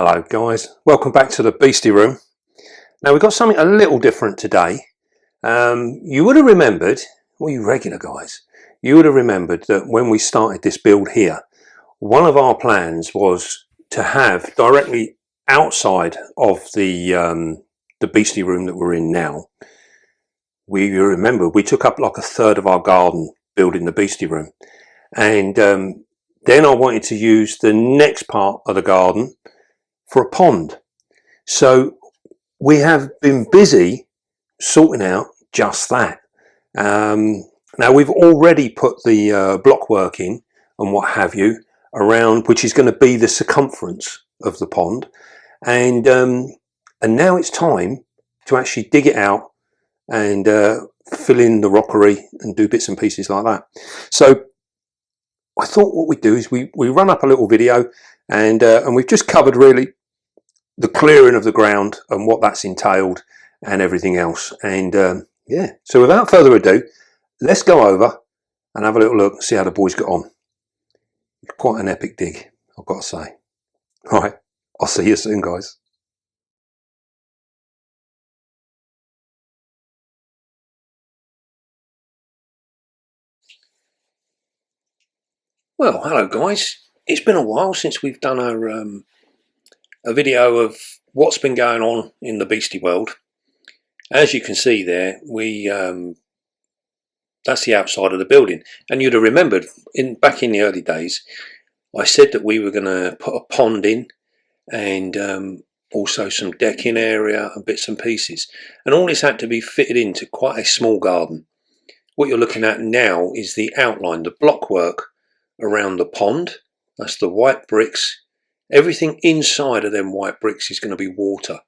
Hello guys, welcome back to the Beastie Room. Now we've got something a little different today. You would have remembered, well you regular guys, you would have remembered that when we started this build here, one of our plans was to have directly outside of the Beastie Room that we're in now. You remember we took up like a third of our garden building the Beastie Room, and then I wanted to use the next part of the garden for a pond. So we have been busy sorting out just that. Now we've already put the block work in and what have you around, which is going to be the circumference of the pond, and now it's time to actually dig it out and fill in the rockery and do bits and pieces like that. So I thought what we'd do is we run up a little video, and we've just covered really the clearing of the ground and what that's entailed and everything else. And yeah, so without further ado, let's go over and have a little look, see how the boys got on. Quite an epic dig, I've got to say. All right, I'll see you soon, guys. Well, hello guys. It's been a while since we've done a video of what's been going on in the Beastie world. As you can see there, that's the outside of the building, and you'd have remembered back in the early days I said that we were going to put a pond in, and also some decking area and bits and pieces, and all this had to be fitted into quite a small garden. What you're looking at now is the outline, the block work around the pond. That's the white bricks. Everything inside of them white bricks is going to be water,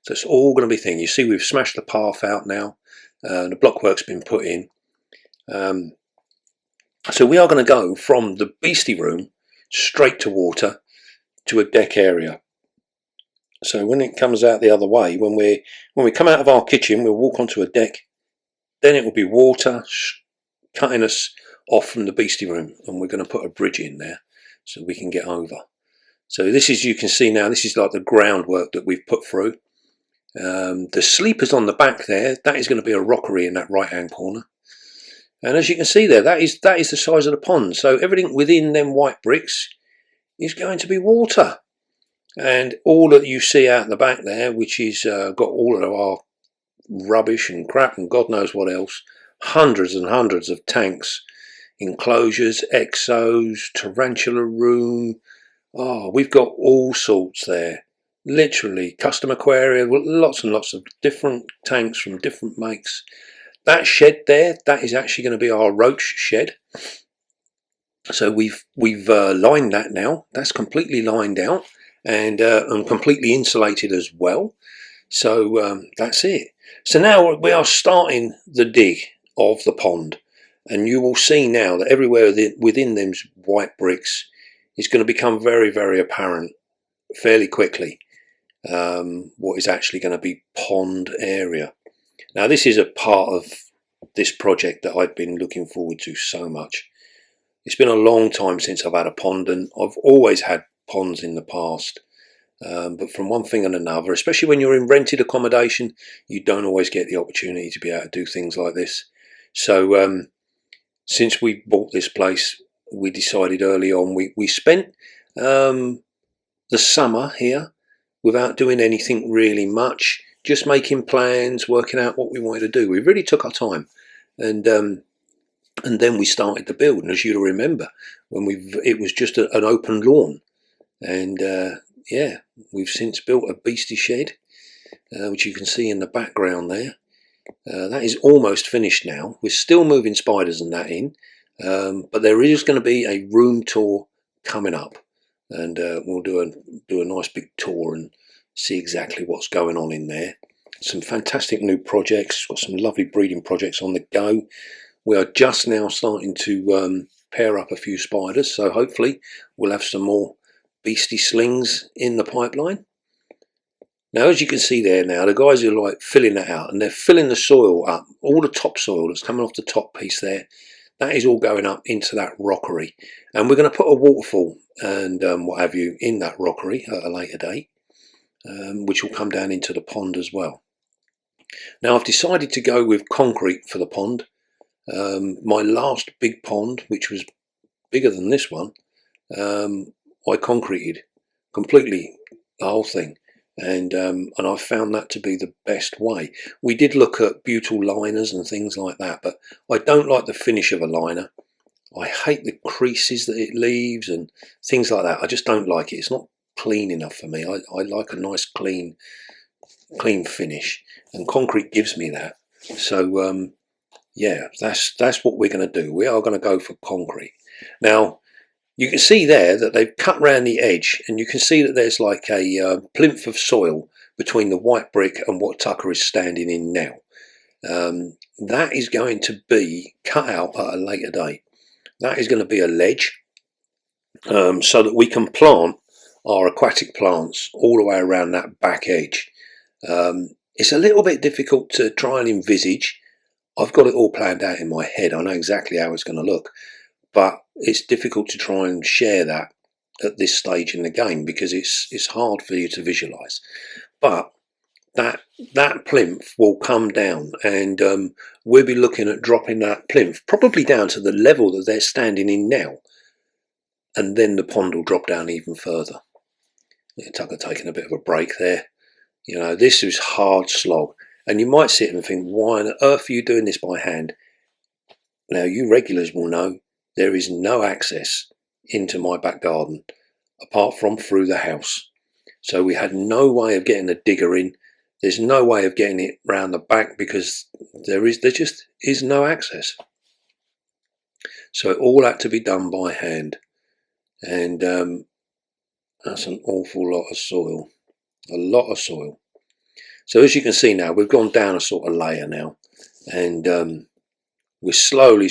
so it's all going to be thin. You see we've smashed the path out now, the block work's been put in. So we are going to go from the Beastie Room straight to water to a deck area. So when it comes out the other way, when we come out of our kitchen, we'll walk onto a deck, then it will be water cutting us off from the Beastie Room, and we're going to put a bridge in there so we can get over. So this is, you can see now, this is like the groundwork that we've put through. The sleepers on the back there, that is going to be a rockery in that right hand corner. And as you can see there, that is the size of the pond. So everything within them white bricks is going to be water. And all that you see out the back there, which is got all of our rubbish and crap and God knows what else, hundreds and hundreds of tanks, enclosures, exos, tarantula room. Oh, we've got all sorts there. Literally, custom aquarium, lots and lots of different tanks from different makes. That shed there, that is actually going to be our roach shed. So we've lined that now. That's completely lined out and completely insulated as well. So that's it. So now we are starting the dig of the pond, and you will see now that everywhere within them white bricks is going to become very, very apparent fairly quickly what is actually going to be pond area. Now this is a part of this project that I've been looking forward to so much. It's been a long time since I've had a pond, and I've always had ponds in the past. But from one thing and another, especially when you're in rented accommodation, you don't always get the opportunity to be able to do things like this. So since we bought this place, we decided early on, we spent the summer here without doing anything really much, just making plans, working out what we wanted to do. We really took our time, and then we started the build. And as you'll remember, it was just an open lawn, and yeah, we've since built a beastie shed, which you can see in the background there. That is almost finished now. We're still moving spiders and that in, but there is going to be a room tour coming up, and we'll do a nice big tour and see exactly what's going on in there. Some fantastic new projects, got some lovely breeding projects on the go. We are just now starting to pair up a few spiders, so hopefully we'll have some more beastie slings in the pipeline. Now as you can see there now, the guys are like filling that out, and they're filling the soil up, all the topsoil that's coming off the top piece there. That is all going up into that rockery, and we're going to put a waterfall and what have you in that rockery at a later date. which will come down into the pond as well. Now I've decided to go with concrete for the pond. My last big pond, which was bigger than this one, I concreted completely the whole thing, and I found that to be the best way. We did look at butyl liners and things like that, but I don't like the finish of a liner. I hate the creases that it leaves and things like that. I just don't like it. It's not clean enough for me. I like a nice clean finish, and concrete gives me that. So yeah, that's what we're going to do. We are going to go for concrete. Now you can see there that they've cut round the edge, and you can see that there's like a plinth of soil between the white brick and what Tucker is standing in now. That is going to be cut out at a later date. That is going to be a ledge, so that we can plant our aquatic plants all the way around that back edge. It's a little bit difficult to try and envisage. I've got it all planned out in my head. I know exactly how it's going to look, but it's difficult to try and share that at this stage in the game because it's hard for you to visualize. But that plinth will come down, and we'll be looking at dropping that plinth probably down to the level that they're standing in now, and then the pond will drop down even further. Yeah, Tucker taking a bit of a break there. You know, this is hard slog, and you might sit and think, why on earth are you doing this by hand? Now, you regulars will know there is no access into my back garden apart from through the house. So we had no way of getting a digger in. There's no way of getting it round the back because there just is no access. So it all had to be done by hand, and that's an awful lot of soil, a lot of soil. So as you can see now, we've gone down a sort of layer now, and we're slowly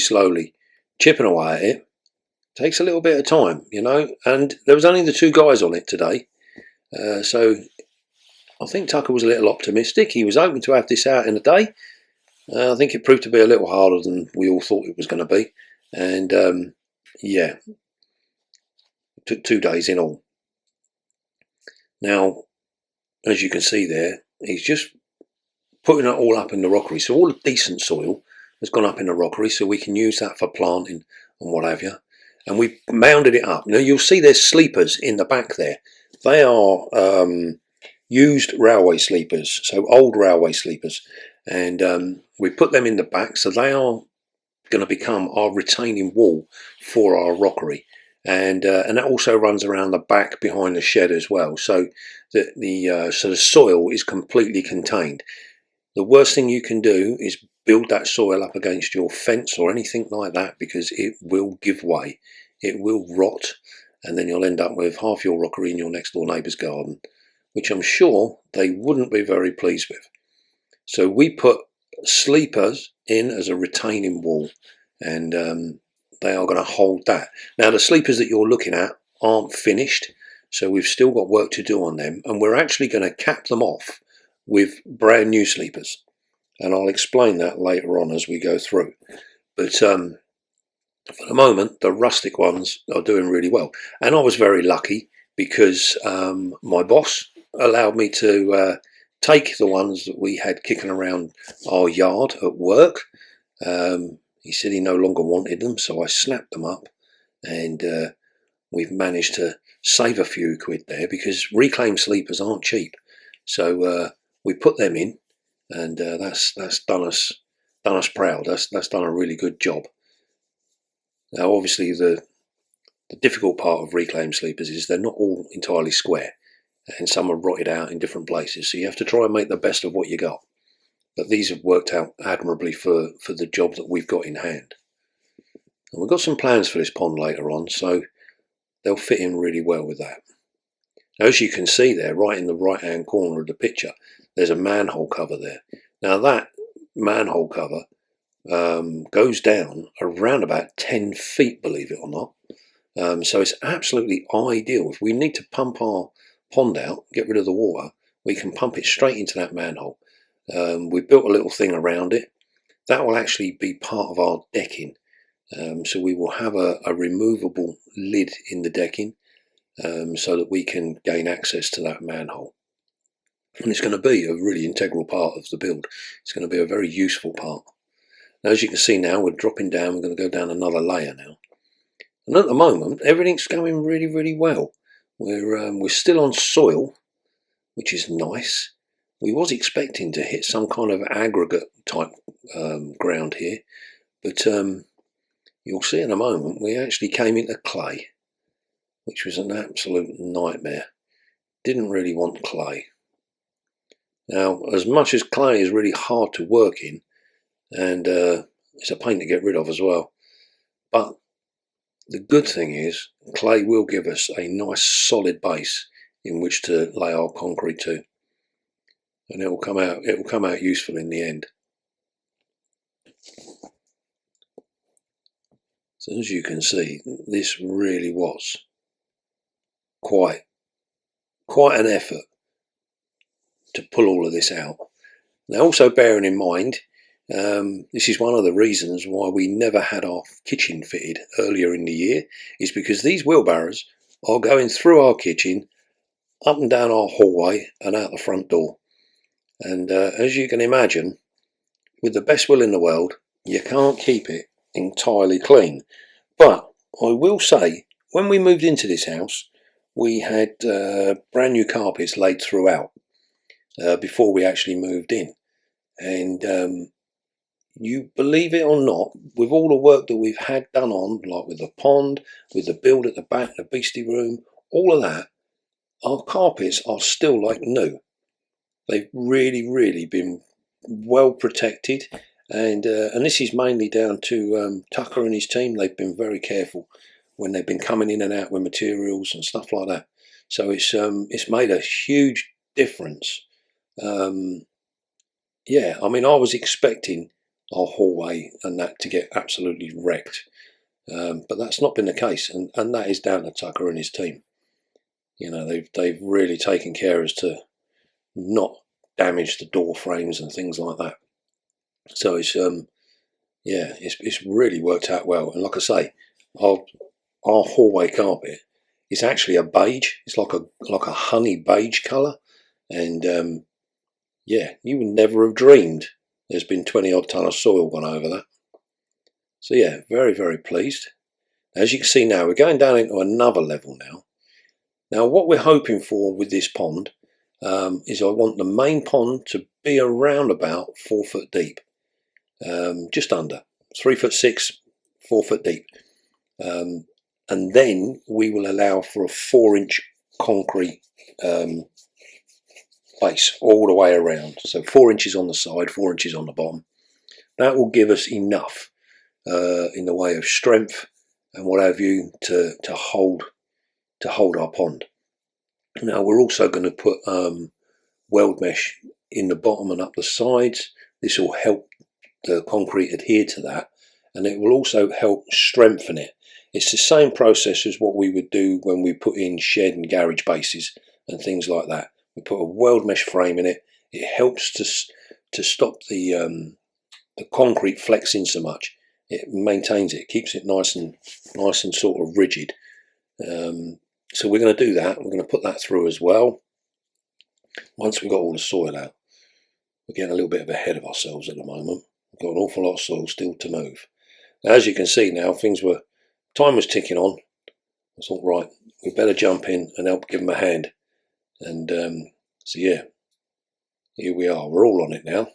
chipping away at it. Takes a little bit of time, you know, and there was only the two guys on it today, so I think Tucker was a little optimistic. He was hoping to have this out in a day. I think it proved to be a little harder than we all thought it was going to be, and yeah, took 2 days in all. Now, as you can see there, he's just putting it all up in the rockery. So all the decent soil has gone up in the rockery, so we can use that for planting and what have you. And we've mounded it up. Now you'll see there's sleepers in the back there. They are used railway sleepers, so old railway sleepers, and we put them in the back, so they are going to become our retaining wall for our rockery. And that also runs around the back behind the shed as well, so that the soil is completely contained. The worst thing you can do is build that soil up against your fence or anything like that, because it will give way, it will rot, and then you'll end up with half your rockery in your next door neighbour's garden, which I'm sure they wouldn't be very pleased with. So we put sleepers in as a retaining wall, and they are going to hold that. Now the sleepers that you're looking at aren't finished, so we've still got work to do on them, and we're actually going to cap them off with brand new sleepers, and I'll explain that later on as we go through. But for the moment, the rustic ones are doing really well, and I was very lucky because my boss allowed me to take the ones that we had kicking around our yard at work. He said he no longer wanted them, so I snapped them up, and we've managed to save a few quid there, because reclaimed sleepers aren't cheap. So we put them in, and that's done us proud. That's done a really good job. Now obviously the difficult part of reclaimed sleepers is they're not all entirely square, and some are rotted out in different places, so you have to try and make the best of what you got. But these have worked out admirably for the job that we've got in hand. And we've got some plans for this pond later on, so they'll fit in really well with that. Now, as you can see there, right in the right hand corner of the picture, there's a manhole cover there. Now that manhole cover goes down around about 10 feet, believe it or not. So it's absolutely ideal. If we need to pump our pond out, get rid of the water, we can pump it straight into that manhole. We've built a little thing around it. That will actually be part of our decking. So we will have a removable lid in the decking, so that we can gain access to that manhole. and it's going to be a really integral part of the build. It's going to be a very useful part. Now, as you can see now, we're dropping down. We're going to go down another layer now, and at the moment everything's going really, really well. We're still on soil, which is nice. We was expecting to hit some kind of aggregate type ground here, but you'll see in a moment we actually came into clay, which was an absolute nightmare. Didn't really want clay. Now, as much as clay is really hard to work in, and it's a pain to get rid of as well, but the good thing is clay will give us a nice solid base in which to lay our concrete to, and it will come out useful in the end. So as you can see, this really was quite an effort to pull all of this out. Now, also bearing in mind, this is one of the reasons why we never had our kitchen fitted earlier in the year, is because these wheelbarrows are going through our kitchen, up and down our hallway and out the front door. And as you can imagine, with the best will in the world, you can't keep it entirely clean. But I will say, when we moved into this house, we had brand new carpets laid throughout before we actually moved in. And you believe it or not, with all the work that we've had done on, like with the pond, with the build at the back, the Beastie Room, all of that, our carpets are still like new. They've really, really been well protected, and this is mainly down to Tucker and his team. They've been very careful when they've been coming in and out with materials and stuff like that. So it's made a huge difference. Yeah, I mean, I was expecting our hallway and that to get absolutely wrecked, but that's not been the case, and that is down to Tucker and his team. You know, they've really taken care as to not damage the door frames and things like that. So it's yeah, it's really worked out well. And like I say, our hallway carpet is actually a beige. It's like a honey beige colour, and yeah, you would never have dreamed there's been 20 odd tonne of soil gone over that. So yeah, very, very pleased. As you can see now, we're going down into another level now. Now, what we're hoping for with this pond is I want the main pond to be around about 4 foot deep, just under 3'6", 4 foot deep, and then we will allow for a 4-inch concrete base all the way around. So 4 inches on the side, 4 inches on the bottom. That will give us enough in the way of strength and what have you to hold our pond. Now, we're also going to put weld mesh in the bottom and up the sides. This will help the concrete adhere to that, and it will also help strengthen it. It's the same process as what we would do when we put in shed and garage bases and things like that. We put a weld mesh frame in it. It helps to stop the concrete flexing so much. It maintains it, keeps it nice and sort of rigid. So we're going to do that. We're going to put that through as well. Once we've got all the soil out, we're getting a little bit ahead of ourselves at the moment. We've got an awful lot of soil still to move. Now, as you can see now, time was ticking on. I thought, right, we better jump in and help give them a hand. And so yeah, here we are. We're all on it now.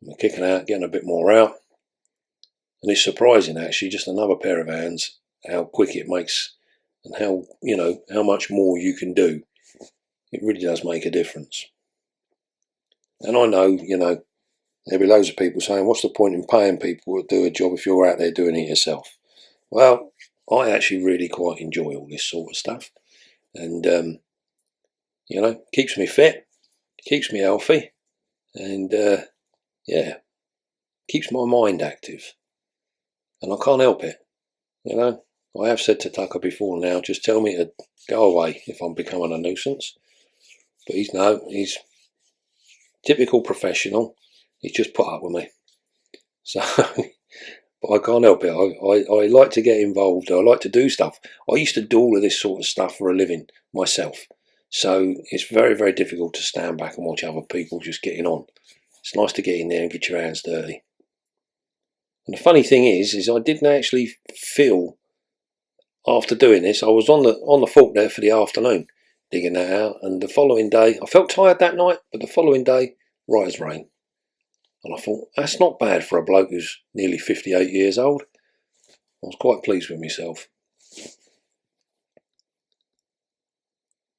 We're kicking out, getting a bit more out. And it's surprising, actually, just another pair of hands, how quick it makes and how much more you can do. It really does make a difference. And I know, there'll be loads of people saying, what's the point in paying people to do a job if you're out there doing it yourself? Well, I actually really quite enjoy all this sort of stuff. And, keeps me fit, keeps me healthy, and, yeah, keeps my mind active. And I can't help it, I have said to Tucker before now, just tell me to go away if I'm becoming a nuisance. But he's typical professional. He's just put up with me. So, but I can't help it. I like to get involved. I like to do stuff. I used to do all of this sort of stuff for a living myself. So it's very, very difficult to stand back and watch other people just getting on. It's nice to get in there and get your hands dirty. And the funny thing is I didn't actually feel, after doing this, I was on the fork there for the afternoon, digging that out, and the following day, I felt tired that night, but the following day, right as rain. And I thought, that's not bad for a bloke who's nearly 58 years old. I was quite pleased with myself.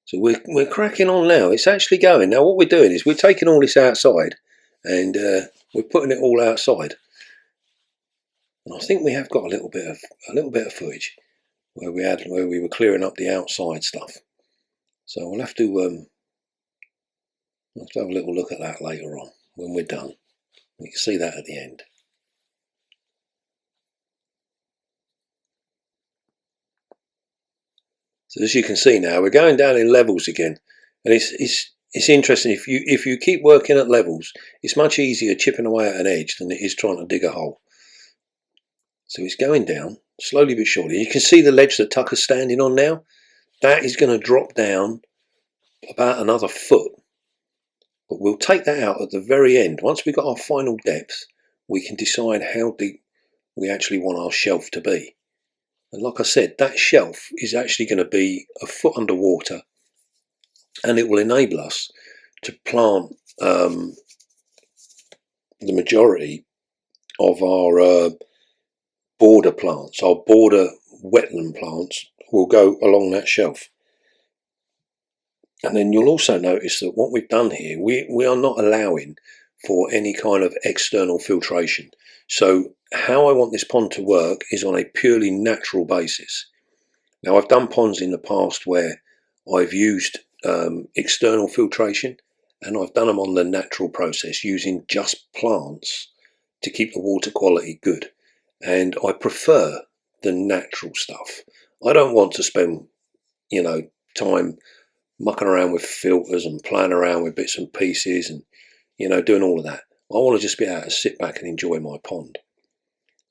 So we're cracking on now. It's actually going. Now what we're doing is we're taking all this outside and we're putting it all outside. And I think we have got a little bit of footage where we were clearing up the outside stuff. So we'll have to have a little look at that later on when we're done. You can see that at the end. So as you can see now, we're going down in levels again, and it's interesting. If you keep working at levels, it's much easier chipping away at an edge than it is trying to dig a hole. So it's going down slowly but surely. You can see the ledge that Tucker's standing on now. That is going to drop down about another foot, but we'll take that out at the very end. Once we've got our final depth, we can decide how deep we actually want our shelf to be. And like I said, that shelf is actually going to be a foot underwater, and it will enable us to plant the majority of our border plants. Our border wetland plants will go along that shelf. And then you'll also notice that what we've done here, we are not allowing for any kind of external filtration. So how I want this pond to work is on a purely natural basis. Now I've done ponds in the past where I've used external filtration, and I've done them on the natural process using just plants to keep the water quality good. And I prefer the natural stuff. I don't want to spend, time mucking around with filters and playing around with bits and pieces and, doing all of that. I want to just be able to sit back and enjoy my pond.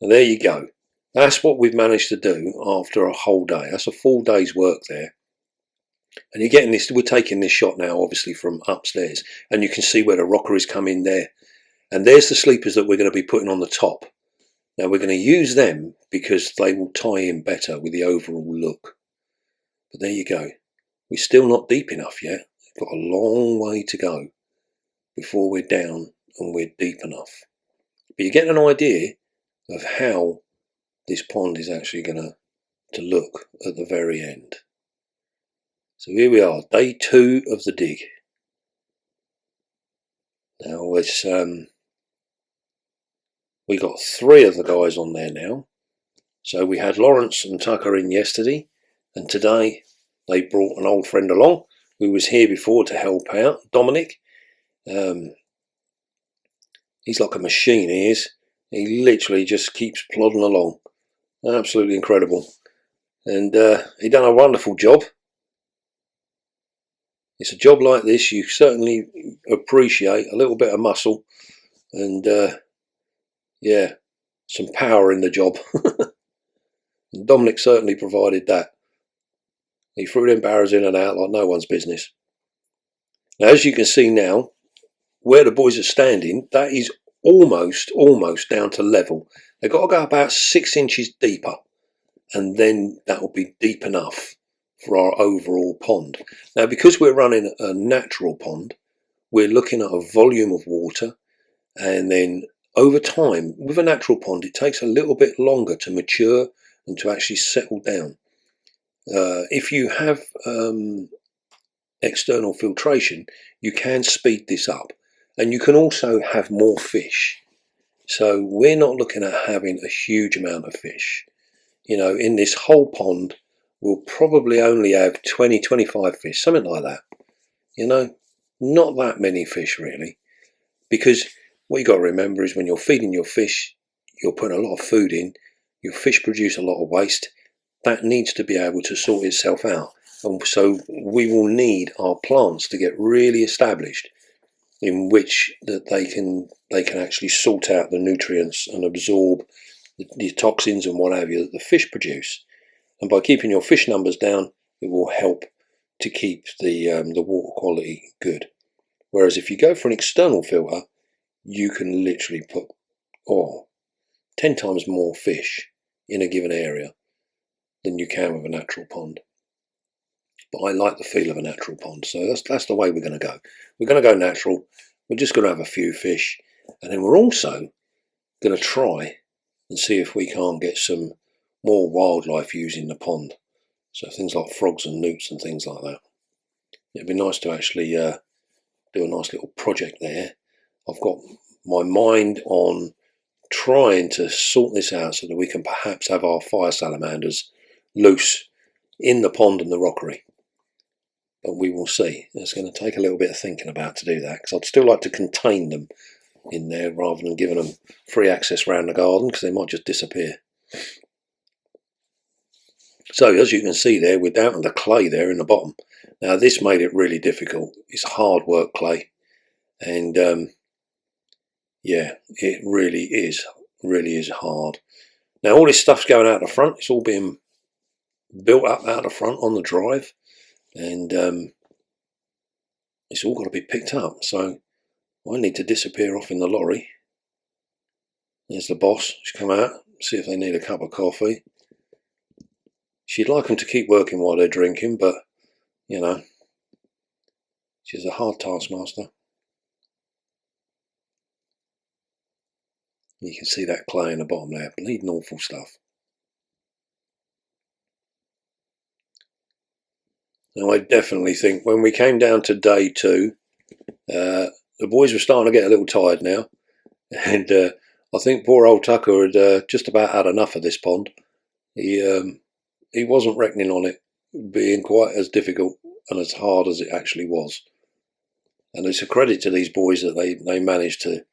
And there you go. That's what we've managed to do after a whole day. That's a full day's work there. And you're getting this, we're taking this shot now, obviously, from upstairs. And you can see where the rocker is coming there. And there's the sleepers that we're going to be putting on the top. Now we're going to use them because they will tie in better with the overall look. But there you go. We're still not deep enough yet. We've got a long way to go before we're down and we're deep enough. But you get an idea of how this pond is actually going to look at the very end. So here we are, day 2 of the dig. Now it's we got 3 of the guys on there now. So we had Lawrence and Tucker in yesterday, and today they brought an old friend along who was here before to help out, Dominic. He's like a machine, he is. He literally just keeps plodding along. Absolutely incredible. And he done a wonderful job. It's a job like this you certainly appreciate a little bit of muscle and yeah, some power in the job. And Dominic certainly provided that. He threw them barrows in and out like no one's business. Now as you can see now, where the boys are standing, that is almost down to level. They've got to go about 6 inches deeper, and then that will be deep enough for our overall pond. Now because we're running a natural pond, we're looking at a volume of water, and then over time with a natural pond it takes a little bit longer to mature and to actually settle down. If you have external filtration, you can speed this up, and you can also have more fish. So we're not looking at having a huge amount of fish. In this whole pond we'll probably only have 20-25 fish, something like that. Not that many fish really, because what you got to remember is when you're feeding your fish, you're putting a lot of food in, your fish produce a lot of waste. That needs to be able to sort itself out, and so we will need our plants to get really established in which that they can actually sort out the nutrients and absorb the toxins and what have you that the fish produce. And by keeping your fish numbers down, it will help to keep the water quality good. Whereas if you go for an external filter, you can literally put 10 times more fish in a given area than you can with a natural pond. But I like the feel of a natural pond, so that's the way we're going to go. We're going to go natural. We're just going to have a few fish, and then we're also going to try and see if we can't get some more wildlife using the pond. So things like frogs and newts and things like that. It'd be nice to actually do a nice little project there. I've got my mind on trying to sort this out so that we can perhaps have our fire salamanders loose in the pond and the rockery. But we will see. It's going to take a little bit of thinking about to do that, because I'd still like to contain them in there rather than giving them free access around the garden, because they might just disappear. So as you can see there, we're down to the clay there in the bottom. Now this made it really difficult. It's hard work clay, and yeah, it really is hard. Now all this stuff's going out the front. It's all being built up out the front on the drive, and it's all got to be picked up. So I need to disappear off in the lorry. There's the boss. She's come out, see if they need a cup of coffee. She'd like them to keep working while they're drinking, but you know, she's a hard taskmaster. You can see that clay in the bottom there, bleeding awful stuff. Now I definitely think when we came down to day 2, the boys were starting to get a little tired now, and I think poor old Tucker had just about had enough of this pond. He wasn't reckoning on it being quite as difficult and as hard as it actually was. And it's a credit to these boys that they managed to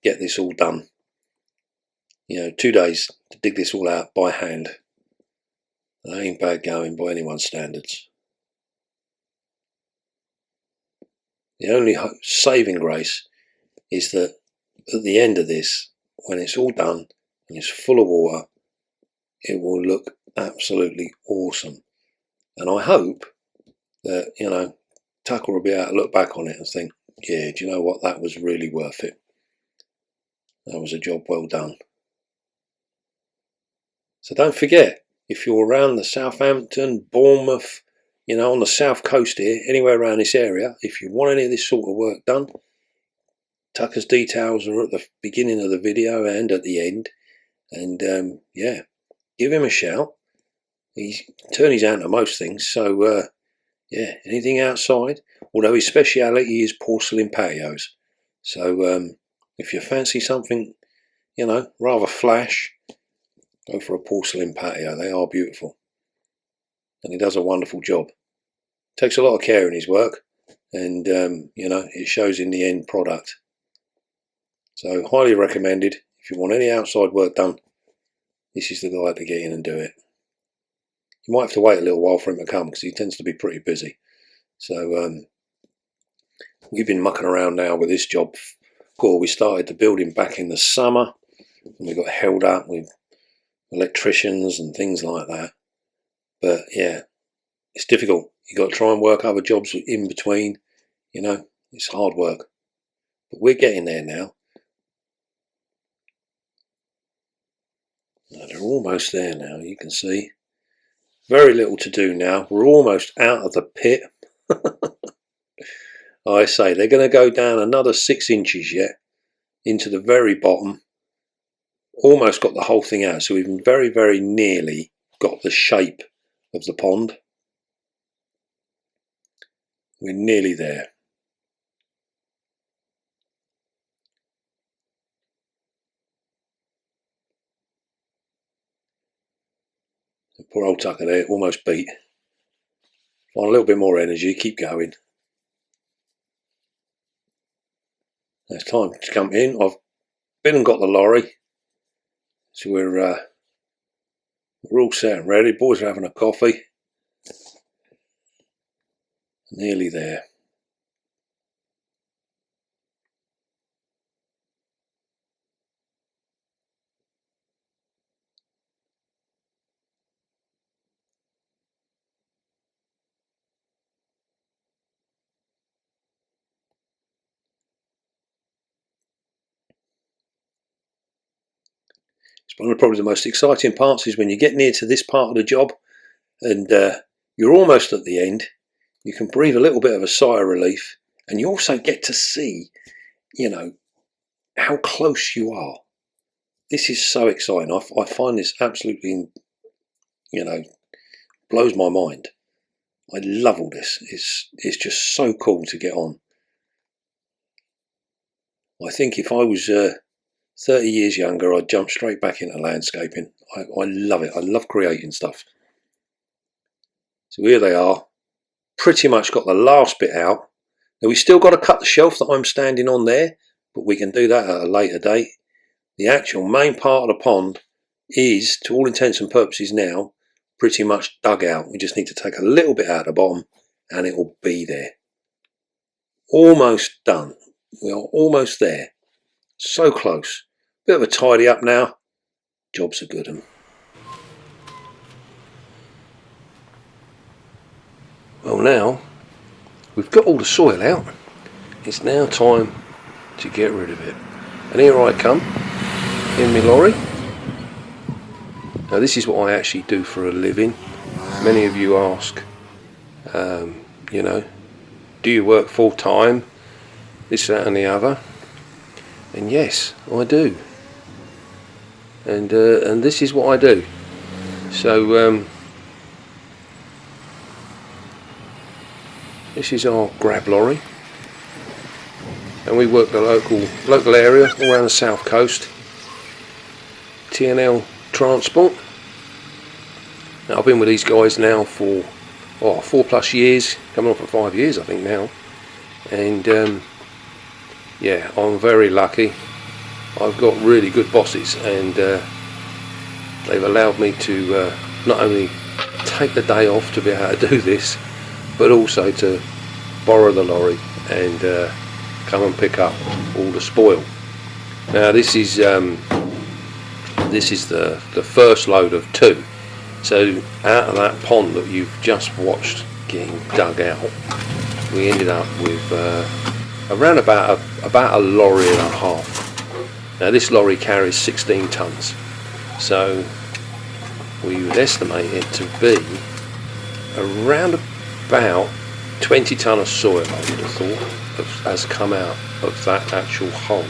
get this all done. 2 days to dig this all out by hand. That ain't bad going by anyone's standards. The only saving grace is that at the end of this, when it's all done and it's full of water, it will look absolutely awesome. And I hope that, Tucker will be able to look back on it and think, yeah, do you know what? That was really worth it. That was a job well done. So don't forget, if you're around the Southampton, Bournemouth, on the south coast here, anywhere around this area, if you want any of this sort of work done, Tucker's details are at the beginning of the video and at the end. And yeah, give him a shout. He's turned his hand to most things, so yeah, anything outside, although his speciality is porcelain patios. So if you fancy something, rather flash, go for a porcelain patio. They are beautiful, and he does a wonderful job. Takes a lot of care in his work, and it shows in the end product. So highly recommended. If you want any outside work done, this is the guy to get in and do it. You might have to wait a little while for him to come, because he tends to be pretty busy. So we've been mucking around now with this job. We started the building back in the summer, and we got held up with electricians and things like that. But yeah, it's difficult. You've got to try and work other jobs in between. It's hard work. But we're getting there now. They're almost there now, you can see. Very little to do now. We're almost out of the pit. I say they're going to go down another 6 inches yet into the very bottom. Almost got the whole thing out, so we've very, very nearly got the shape of the pond. We're nearly there. Poor old Tucker there, almost beat. Find a little bit more energy, keep going. It's time to come in. I've been and got the lorry, so we're all set and ready. Boys are having a coffee. Nearly there. one of probably the most exciting parts is when you get near to this part of the job and you're almost at the end. You can breathe a little bit of a sigh of relief, and you also get to see, you know, how close you are. This is so exciting. I find this absolutely, you know, blows my mind. I love all this. It's just so cool to get on. I think if I was 30 years younger, I'd jump straight back into landscaping. I love it. I love creating stuff. So here they are. Pretty much got the last bit out. Now we still got to cut the shelf that I'm standing on there, but we can do that at a later date. The actual main part of the pond is, to all intents and purposes now, pretty much dug out. We just need to take a little bit out of the bottom and it will be there. Almost done. We are almost there. So close. Bit of a tidy up now. Job's a good one. Well, now we've got all the soil out. It's now time to get rid of it. And here I come in my lorry. Now this is what I actually do for a living. Many of you ask, you know, do you work full time? This, that and the other. And yes, I do. And this is what I do. So this is our grab lorry, and we work the local area all around the south coast. TNL Transport. Now I've been with these guys now for 4+ years, coming on for 5 years I think now, and yeah, I'm very lucky. I've got really good bosses, and they've allowed me to not only take the day off to be able to do this, but also to borrow the lorry and come and pick up all the spoil. Now this is the first load of 2. So out of that pond that you've just watched getting dug out, we ended up with around about a lorry and a half. Now this lorry carries 16 tonnes, so we would estimate it to be around about 20 tonne of soil, I would have thought, has come out of that actual hole.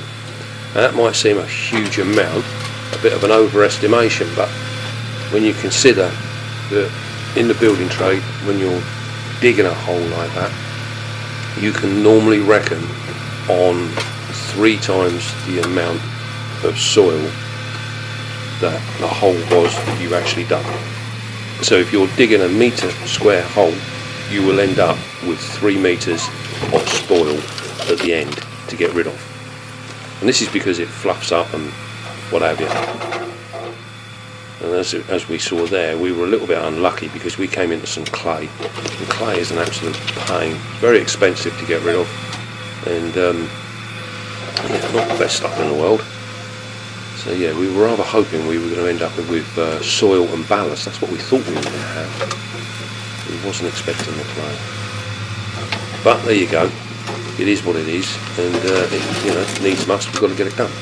Now that might seem a huge amount, a bit of an overestimation, but when you consider that in the building trade, when you're digging a hole like that, you can normally reckon on 3 times the amount of soil that the hole was that you actually dug. So if you're digging a metre square hole, you will end up with 3 metres of spoil at the end to get rid of. And this is because it fluffs up and what have you. And as we saw there, we were a little bit unlucky because we came into some clay. And clay is an absolute pain, very expensive to get rid of, and yeah, not the best stuff in the world. So yeah, we were rather hoping we were going to end up with soil and ballast. That's what we thought we were going to have. We wasn't expecting the clay. But there you go. It is what it is, and it, you know, needs must. We've got to get it done.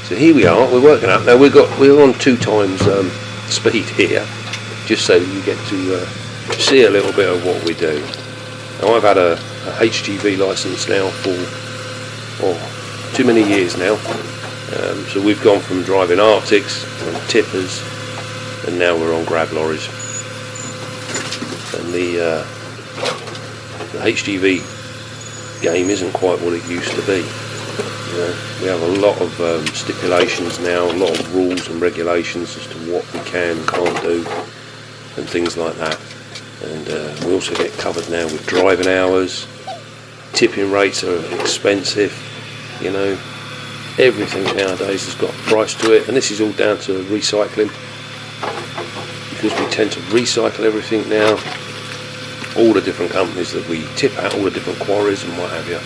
So here we are. We're working up now. We're on 2 times speed here, just so you get to see a little bit of what we do. Now I've had a HGV license now for too many years now. So we've gone from driving Arctics and tippers, and now we're on grab lorries. And the HGV game isn't quite what it used to be. You know, we have a lot of stipulations now, a lot of rules and regulations as to what we can and can't do, and things like that. And we also get covered now with driving hours. Tipping rates are expensive. You know, everything nowadays has got a price to it, and this is all down to recycling, because we tend to recycle everything now. All the different companies that we tip at, all the different quarries and what have you,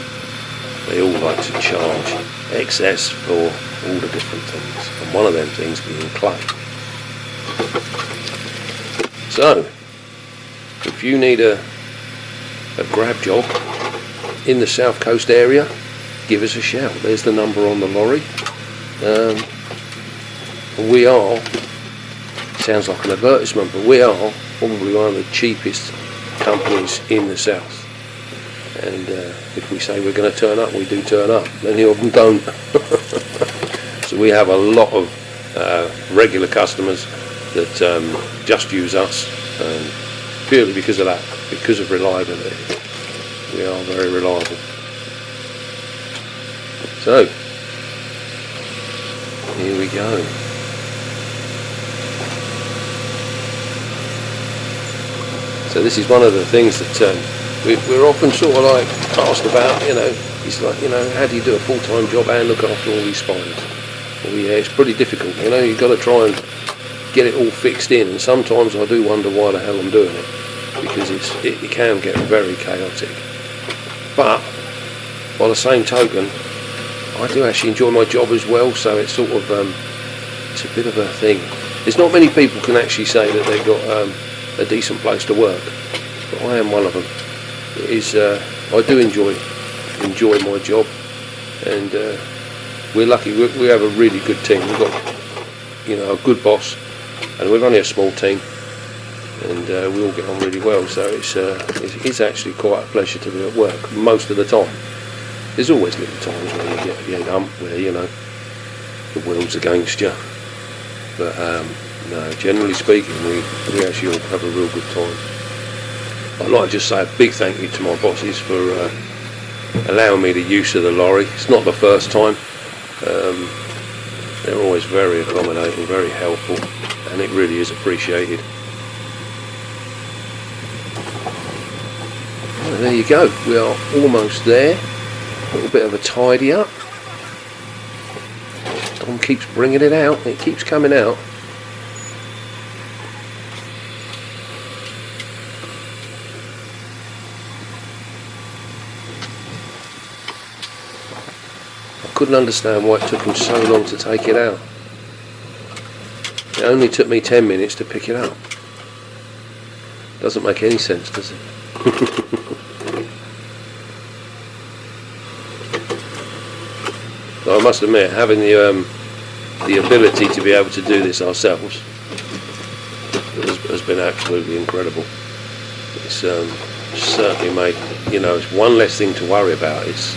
they all like to charge excess for all the different things, and one of them things being clay. So if you need a grab job in the South Coast area, give us a shout. There's the number on the lorry. And we are, sounds like an advertisement, but we are probably one of the cheapest companies in the south. And if we say we're going to turn up, we do turn up. Many of them don't. So we have a lot of regular customers that just use us, purely because of that, because of reliability. We are very reliable. So here we go. So this is one of the things that we're often sort of like asked about, you know. It's like, you know, how do you do a full-time job and look after all these spines? Well, yeah, it's pretty difficult, you know. You've got to try and get it all fixed in, and sometimes I do wonder why the hell I'm doing it, because it can get very chaotic. But by the same token, I do actually enjoy my job as well, so it's sort of it's a bit of a thing. There's not many people can actually say that they've got a decent place to work, but I am one of them. It is, I do enjoy my job, and we're lucky. We have a really good team. We've got, you know, a good boss, and we're only a small team, and we all get on really well. So it's actually quite a pleasure to be at work most of the time. There's always little times where you get the hump, where, you know, the world's against you, but no, generally speaking, we actually all have a real good time. I'd like to just say a big thank you to my bosses for allowing me the use of the lorry. It's not the first time. They're always very accommodating, very helpful, and it really is appreciated. Well, there you go, we are almost there. A little bit of a tidy up. Tom keeps bringing it out, it keeps coming out. I couldn't understand why it took him so long to take it out. It only took me 10 minutes to pick it up. Doesn't make any sense, does it? I must admit, having the ability to be able to do this ourselves has been absolutely incredible. It's certainly made, you know, it's one less thing to worry about. It's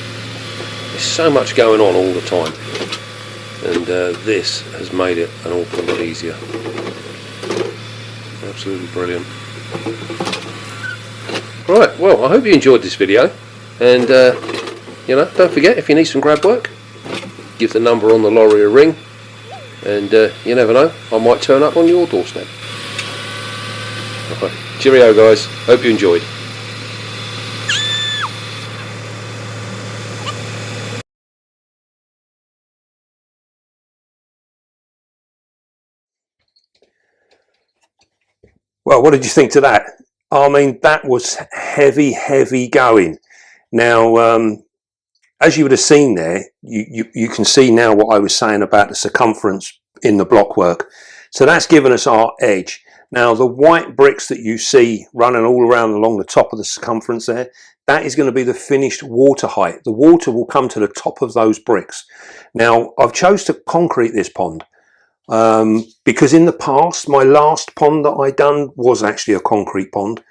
so much going on all the time, and this has made it an awful lot easier. Absolutely brilliant. Right, well, I hope you enjoyed this video, and you know, don't forget, if you need some grab work, give the number on the lorry a ring, and you never know, I might turn up on your doorstep. Right, cheerio guys, hope you enjoyed. Well, what did you think to that? I mean, that was heavy going. Now, as you would have seen there, you can see now what I was saying about the circumference in the blockwork. So that's given us our edge. Now, the white bricks that you see running all around along the top of the circumference there, that is going to be the finished water height. The water will come to the top of those bricks. Now, I've chose to concrete this pond. Because in the past, my last pond that I done was actually a concrete pond.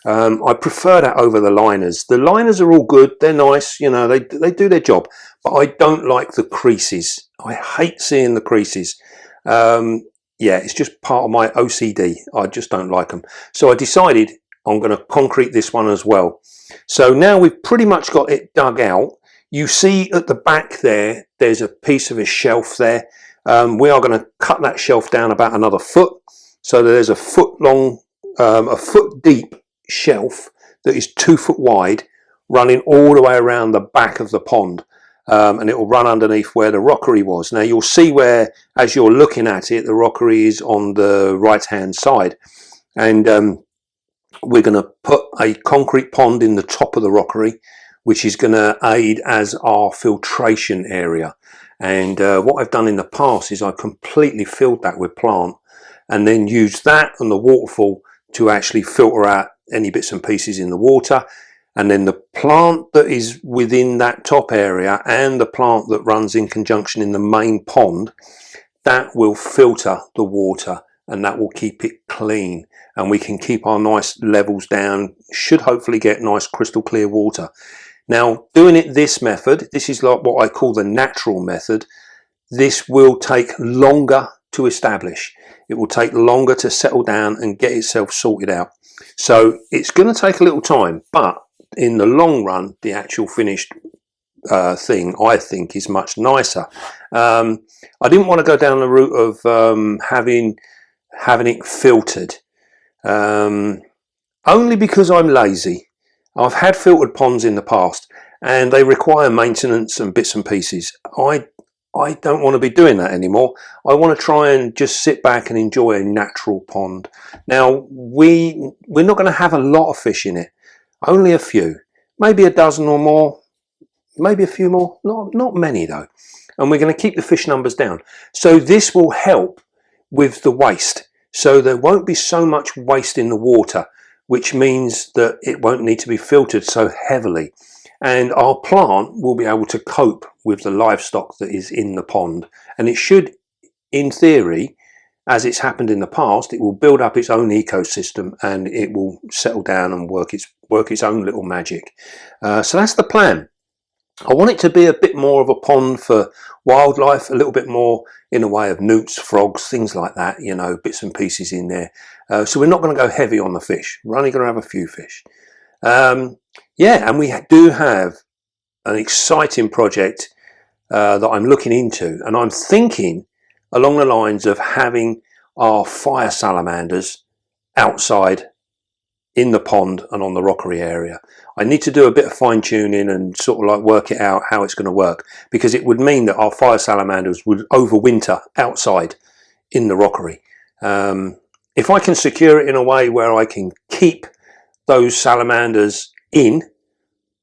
I prefer that over the liners. The liners are all good, they're nice, you know, they do their job, but I don't like the creases. I hate seeing the creases. Yeah, it's just part of my OCD. I just don't like them. So I decided I'm going to concrete this one as well. So now we've pretty much got it dug out. You see at the back there, there's a piece of a shelf there. We are going to cut that shelf down about another foot, so that there's a foot long, a foot deep shelf that is 2 foot wide, running all the way around the back of the pond, and it will run underneath where the rockery was. Now you'll see where, as you're looking at it, the rockery is on the right hand side, and we're going to put a concrete pond in the top of the rockery, which is going to aid as our filtration area. And what I've done in the past is I completely filled that with plant, and then used that and the waterfall to actually filter out any bits and pieces in the water. And then the plant that is within that top area and the plant that runs in conjunction in the main pond, that will filter the water and that will keep it clean, and we can keep our nice levels down. Should hopefully get nice crystal clear water. Now, doing it this method, this is like what I call the natural method. This will take longer to establish. It will take longer to settle down and get itself sorted out. So it's going to take a little time, but in the long run, the actual finished thing, I think, is much nicer. I didn't want to go down the route of having it filtered, only because I'm lazy. I've had filtered ponds in the past and they require maintenance and bits and pieces. I don't want to be doing that anymore. I want to try and just sit back and enjoy a natural pond. Now, we're not going to have a lot of fish in it, only a few, maybe a dozen or more, maybe a few more, not many though. And we're going to keep the fish numbers down. So this will help with the waste. So there won't be so much waste in the water, which means that it won't need to be filtered so heavily. And our plant will be able to cope with the livestock that is in the pond. And it should, in theory, as it's happened in the past, it will build up its own ecosystem and it will settle down and work its own little magic. So that's the plan. I want it to be a bit more of a pond for wildlife, a little bit more in the way of newts, frogs, things like that, you know, bits and pieces in there. So we're not going to go heavy on the fish. We're only going to have a few fish. Yeah, and we do have an exciting project that I'm looking into, and I'm thinking along the lines of having our fire salamanders outside in the pond and on the rockery area. I need to do a bit of fine tuning and sort of like work it out how it's going to work, because it would mean that our fire salamanders would overwinter outside in the rockery. If I can secure it in a way where I can keep those salamanders in,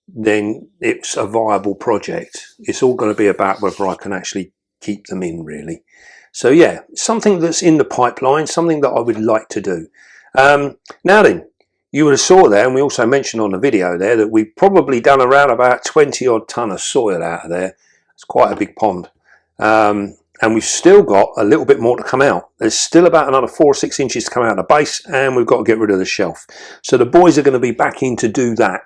then it's a viable project. It's all going to be about whether I can actually keep them in, really. So yeah, something that's in the pipeline, something that I would like to do. Now then, you would have saw there, and we also mentioned on the video there, that we've probably done around about 20 odd ton of soil out of there. It's quite a big pond. And we've still got a little bit more to come out. There's still about another 4 or 6 inches to come out of the base, and we've got to get rid of the shelf. So the boys are going to be back in to do that.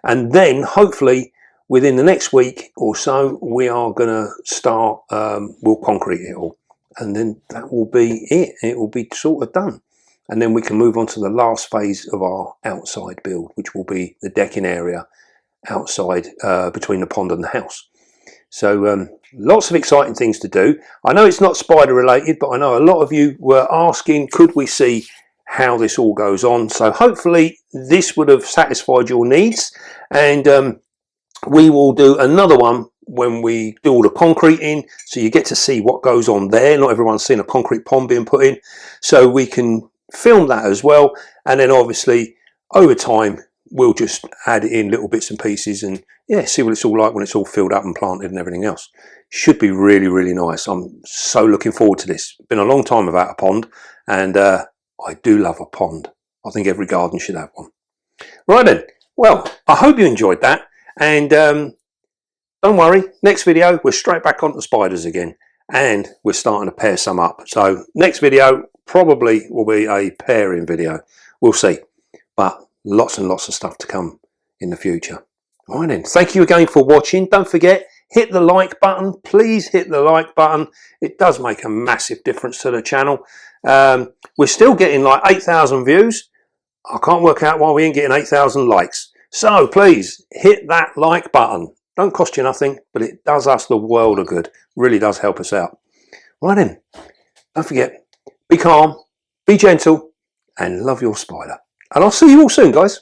And then hopefully within the next week or so, we are going to start, we'll concrete it all. And then that will be it. It will be sort of done. And then we can move on to the last phase of our outside build, which will be the decking area outside between the pond and the house. So lots of exciting things to do. I know it's not spider related, but I know a lot of you were asking, could we see how this all goes on? So hopefully this would have satisfied your needs, and we will do another one when we do all the concrete in, so you get to see what goes on there. Not everyone's seen a concrete pond being put in, so we can film that as well. And then obviously over time we'll just add it in little bits and pieces, and yeah, see what it's all like when it's all filled up and planted and everything else. Should be really, really nice. I'm so looking forward to this. Been a long time without a pond, and I do love a pond. I think every garden should have one. Right then, well, I hope you enjoyed that, and don't worry, next video we're straight back onto spiders again, and we're starting to pair some up. So next video probably will be a pairing video. We'll see, but lots and lots of stuff to come in the future. Right then, thank you again for watching. Don't forget, hit the like button. Please hit the like button. It does make a massive difference to the channel. We're still getting like 8,000 views. I can't work out why we ain't getting 8,000 likes. So please hit that like button. Don't cost you nothing, but it does us the world of good. Really does help us out. Right then, don't forget, be calm, be gentle, and love your spider. And I'll see you all soon, guys.